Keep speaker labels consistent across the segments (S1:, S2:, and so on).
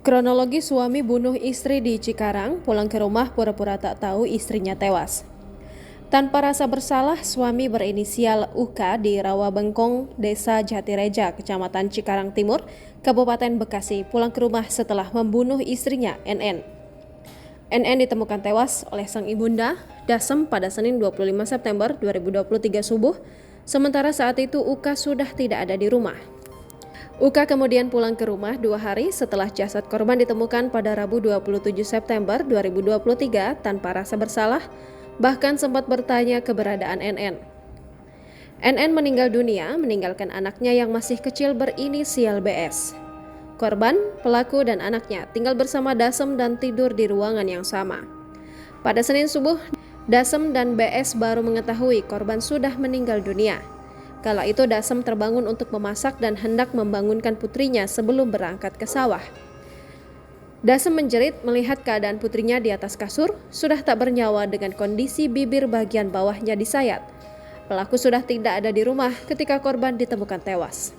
S1: Kronologi suami bunuh istri di Cikarang, pulang ke rumah pura-pura tak tahu istrinya tewas. Tanpa rasa bersalah, suami berinisial UK di Rawabengkong, Desa Jatireja, Kecamatan Cikarang Timur, Kabupaten Bekasi, pulang ke rumah setelah membunuh istrinya, NN. NN ditemukan tewas oleh sang ibunda, Dasem, pada Senin 25 September 2023 subuh, sementara saat itu UK sudah tidak ada di rumah. UK kemudian pulang ke rumah 2 hari setelah jasad korban ditemukan pada Rabu 27 September 2023 tanpa rasa bersalah, bahkan sempat bertanya keberadaan NN. NN meninggal dunia meninggalkan anaknya yang masih kecil berinisial BS. Korban, pelaku, dan anaknya tinggal bersama Dasem dan tidur di ruangan yang sama. Pada Senin subuh, Dasem dan BS baru mengetahui korban sudah meninggal dunia. Kala itu Dasem terbangun untuk memasak dan hendak membangunkan putrinya sebelum berangkat ke sawah. Dasem menjerit melihat keadaan putrinya di atas kasur, sudah tak bernyawa dengan kondisi bibir bagian bawahnya disayat. Pelaku sudah tidak ada di rumah ketika korban ditemukan tewas.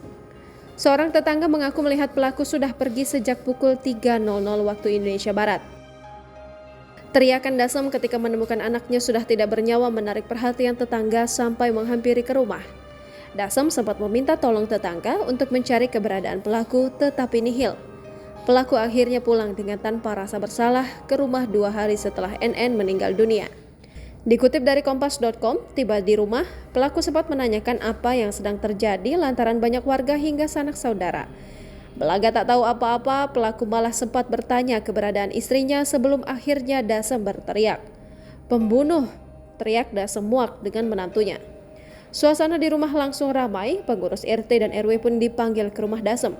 S1: Seorang tetangga mengaku melihat pelaku sudah pergi sejak pukul 3.00 waktu Indonesia Barat. Teriakan Dasem ketika menemukan anaknya sudah tidak bernyawa menarik perhatian tetangga sampai menghampiri ke rumah. Dasem sempat meminta tolong tetangga untuk mencari keberadaan pelaku, tetapi nihil. Pelaku akhirnya pulang dengan tanpa rasa bersalah ke rumah 2 hari setelah NN meninggal dunia. Dikutip dari Kompas.com, tiba di rumah, pelaku sempat menanyakan apa yang sedang terjadi lantaran banyak warga hingga sanak saudara. Belaga tak tahu apa-apa, pelaku malah sempat bertanya keberadaan istrinya sebelum akhirnya Dasem berteriak. "Pembunuh!" teriak Dasem muak dengan menantunya. Suasana di rumah langsung ramai, pengurus RT dan RW pun dipanggil ke rumah Dasem.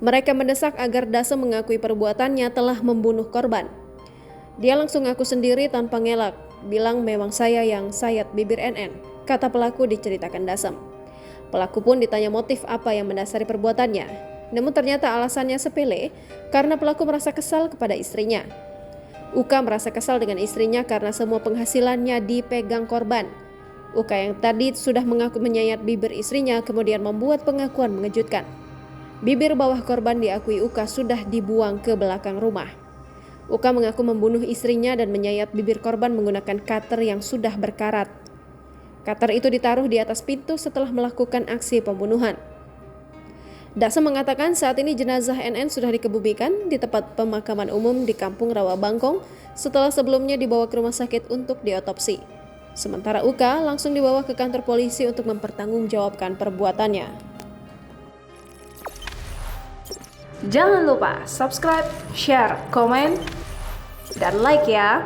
S1: Mereka mendesak agar Dasem mengakui perbuatannya telah membunuh korban. Dia langsung ngaku sendiri tanpa ngelak, bilang memang saya yang sayat bibir NN, kata pelaku diceritakan Dasem. Pelaku pun ditanya motif apa yang mendasari perbuatannya, namun ternyata alasannya sepele karena pelaku merasa kesal kepada istrinya. UK merasa kesal dengan istrinya karena semua penghasilannya dipegang korban. UK yang tadi sudah mengaku menyayat bibir istrinya kemudian membuat pengakuan mengejutkan. Bibir bawah korban diakui UK sudah dibuang ke belakang rumah. UK mengaku membunuh istrinya dan menyayat bibir korban menggunakan cutter yang sudah berkarat. Cutter itu ditaruh di atas pintu setelah melakukan aksi pembunuhan. Dasem mengatakan saat ini jenazah NN sudah dikebumikan di tempat pemakaman umum di Kampung Rawabangkong setelah sebelumnya dibawa ke rumah sakit untuk diotopsi. Sementara UK langsung dibawa ke kantor polisi untuk mempertanggungjawabkan perbuatannya. Jangan lupa subscribe, share, komen, dan like ya!